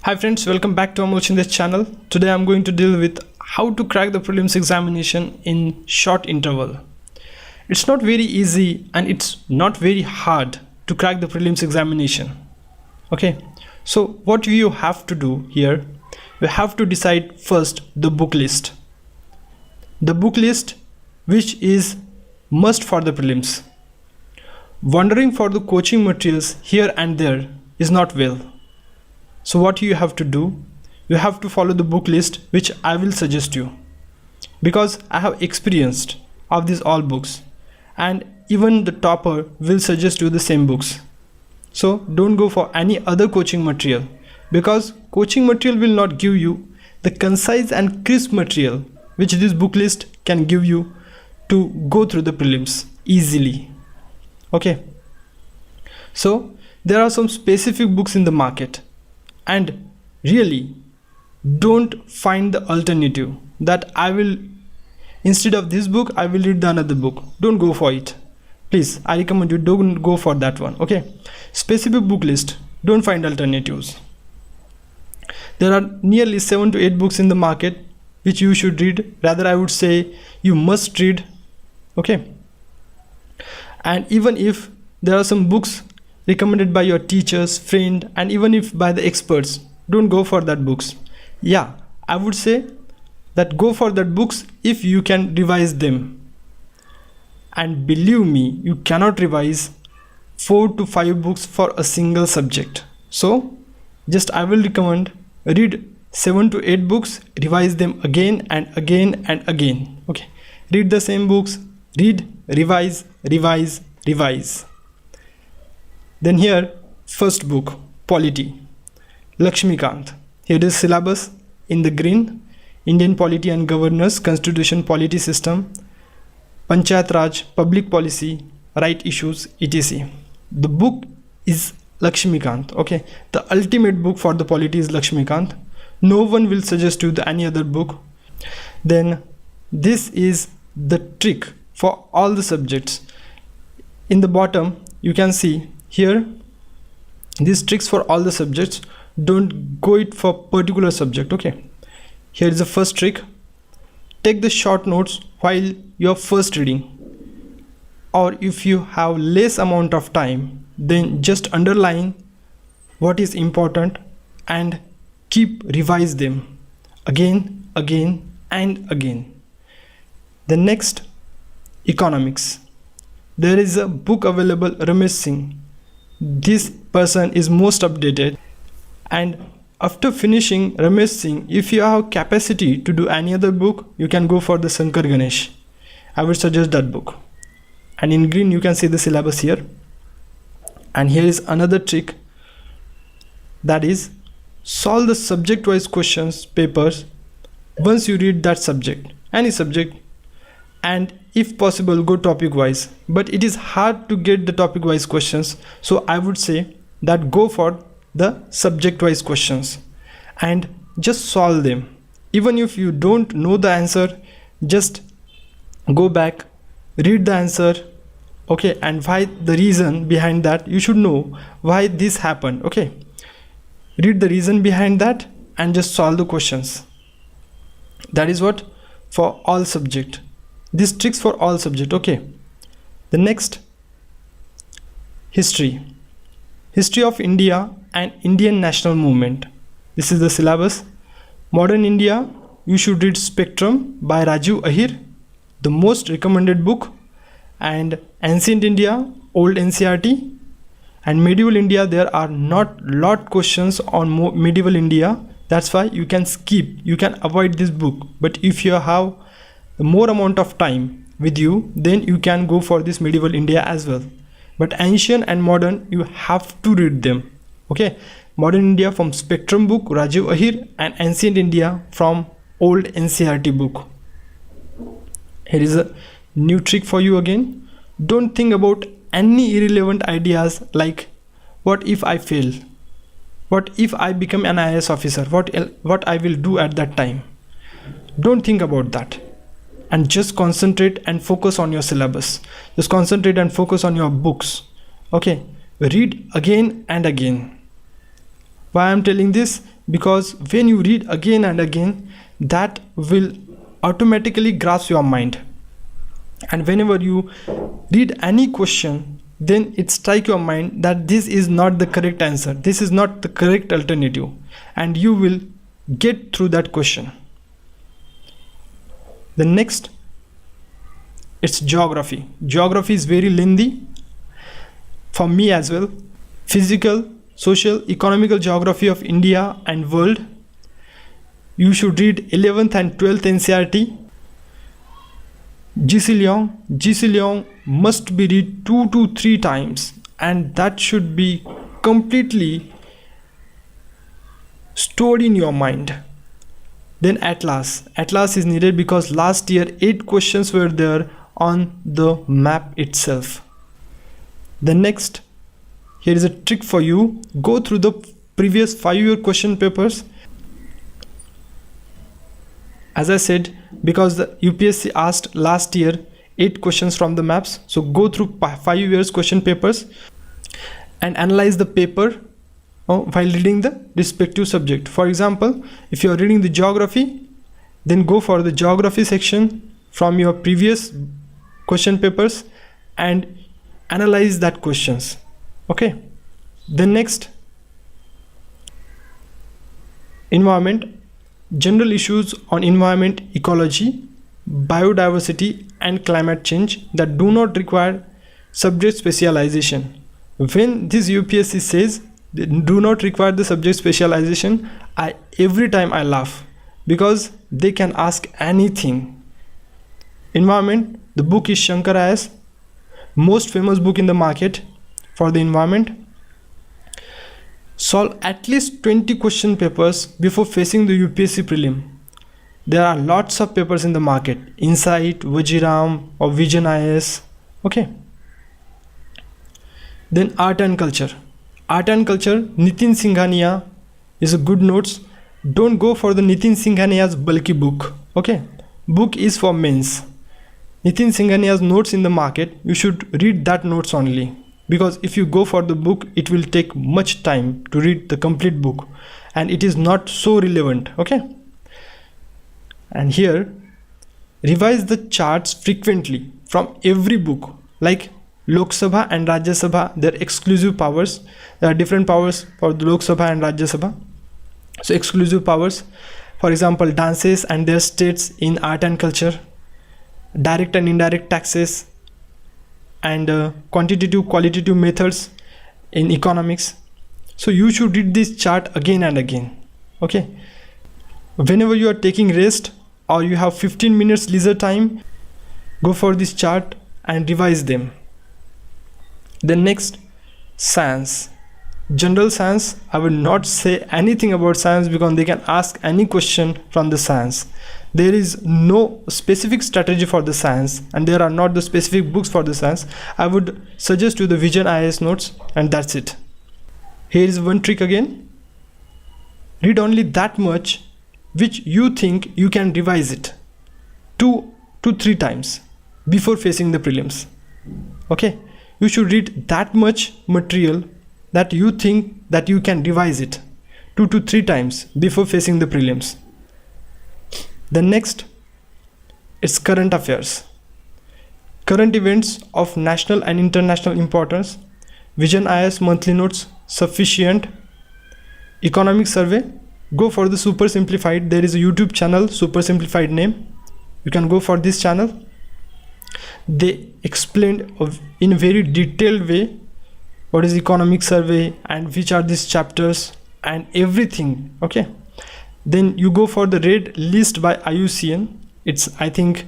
Hi friends, welcome back to watching this channel. Today I'm going to deal with how to crack the prelims examination in short interval. It's not very easy and it's not very hard to crack the prelims examination. Okay, so what you have to do here, you have to decide first the book list. The book list which is must for the prelims. Wandering for the coaching materials here and there is not well. So what you have to do, you have to follow the book list which I will suggest you, because I have experienced of these all books and even the topper will suggest you the same books. So don't go for any other coaching material, because coaching material will not give you the concise and crisp material which this book list can give you to go through the prelims easily. Okay, so there are some specific books in the market, and really don't find the alternative that I will, instead of this book I will read the another book. Don't go for it, please. I recommend you don't go for that one. Okay, specific book list, don't find alternatives. There are nearly 7 to 8 books in the market which you should read, rather I would say you must read. Okay, and even if there are some books recommended by your teachers, friend, and even if by the experts, don't go for that books. Yeah, I would say that go for that books if you can revise them. And believe me, you cannot revise 4 to 5 books for a single subject. So just I will recommend read 7 to 8 books, revise them again and again and again. Okay, read the same books, read, revise, revise, revise. Then here, first book, Polity, Lakshmikant. Here is syllabus in the green: Indian Polity and Governance, Constitution, Polity System, Panchayat Raj, Public Policy, Right Issues, etc. The book is Lakshmikant. Okay, the ultimate book for the polity is Lakshmikant. No one will suggest you any other book. Then this is the trick for all the subjects. In the bottom you can see here these tricks for all the subjects. Don't go it for particular subject. Okay, here is the first trick: take the short notes while you are first reading, or if you have less amount of time, then just underline what is important and keep revise them again and again. The next, economics. There is a book available, Ramesh Singh. This person is most updated, and after finishing Ramesh Singh, if you have capacity to do any other book, you can go for the Shankar Ganesh. I would suggest that book. And in green you can see the syllabus here. And here is another trick, that is solve the subject wise questions papers once you read that subject, any subject, and if possible go topic wise, but it is hard to get the topic wise questions, so I would say that go for the subject wise questions and just solve them. Even if you don't know the answer, just go back, read the answer. Okay, and why the reason behind that, you should know why this happened. Okay, read the reason behind that and just solve the questions. That is what for all subject, these tricks for all subject. Okay, the next, history of India and Indian national movement. This is the syllabus. Modern India, you should read Spectrum by Rajiv Ahir, the most recommended book. And Ancient India, old NCERT. And medieval India, there are not lot questions on medieval India, that's why you can skip, you can avoid this book. But if you have more amount of time with you, then you can go for this medieval India as well. But ancient and modern, you have to read them. Okay, modern India from Spectrum book, Rajiv Ahir, and ancient India from old NCERT book. Here is a new trick for you again. Don't think about any irrelevant ideas like what if I fail, what if I become an IAS officer, what I will do at that time. Don't think about that, and just concentrate and focus on your syllabus. Just concentrate and focus on your books. Okay, read again and again. Why I'm telling this? because when you read again and again, that will automatically grasp your mind, and whenever you read any question, then it strike your mind that this is not the correct answer, this is not the correct alternative, and you will get through that question. The next, it's geography. Geography is very lengthy for me as well. Physical, social, economical geography of India and world. You should read 11th and 12th NCERT. GC Leong must be read 2 to 3 times, and that should be completely stored in your mind. Then Atlas is needed because last year 8 questions were there on the map itself. The next, here is a trick for you. Go through the previous 5-year question papers. As I said, because the UPSC asked last year 8 questions from the maps, so go through 5 years question papers and analyze the paper while reading the respective subject. For example, if you are reading the geography, then go for the geography section from your previous question papers and analyze that questions. Okay. The next, environment. General issues on environment, ecology, biodiversity and climate change that do not require subject specialization. When this UPSC says they do not require the subject specialization, every time I laugh, because they can ask anything. Environment, the book is Shankar IAS, most famous book in the market for the environment. Solve at least 20 question papers before facing the UPSC prelim. There are lots of papers in the market, Insight, Vajiram or Vision IAS. Okay. Then art and culture. Art and culture, Nitin Singhania is a good notes. Don't go for the Nitin Singhania's bulky book. Okay. Book is for mains. Nitin Singhania's notes in the market, you should read that notes only. Because if you go for the book, it will take much time to read the complete book and it is not so relevant. Okay. And here, revise the charts frequently from every book, like Lok Sabha and Rajya Sabha, their exclusive powers. There are different powers for the Lok Sabha and Rajya Sabha. So exclusive powers, for example, dances and their states in art and culture, direct and indirect taxes, and quantitative qualitative methods in economics. So you should read this chart again and again. Okay. Whenever you are taking rest or you have 15 minutes leisure time, go for this chart and revise them. The next, science. General science, I will not say anything about science because they can ask any question from the science. There is no specific strategy for the science and there are not the specific books for the science. I would suggest you the Vision IAS notes and that's it. Here is one trick again. Read only that much which you think you can revise it 2 to 3 times before facing the prelims. Okay. You should read that much material that you think that you can revise it 2 to 3 times before facing the prelims. The next is current affairs. Current events of national and international importance. Vision IAS monthly notes sufficient. Economic survey, go for the super simplified. There is a YouTube channel, super simplified name. You can go for this channel. They explained in a very detailed way what is economic survey and which are these chapters and everything. Okay. Then you go for the red list by IUCN. It's I think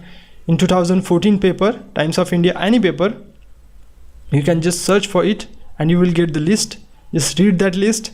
in 2014 paper, Times of India, any paper. You can just search for it and you will get the list. Just read that list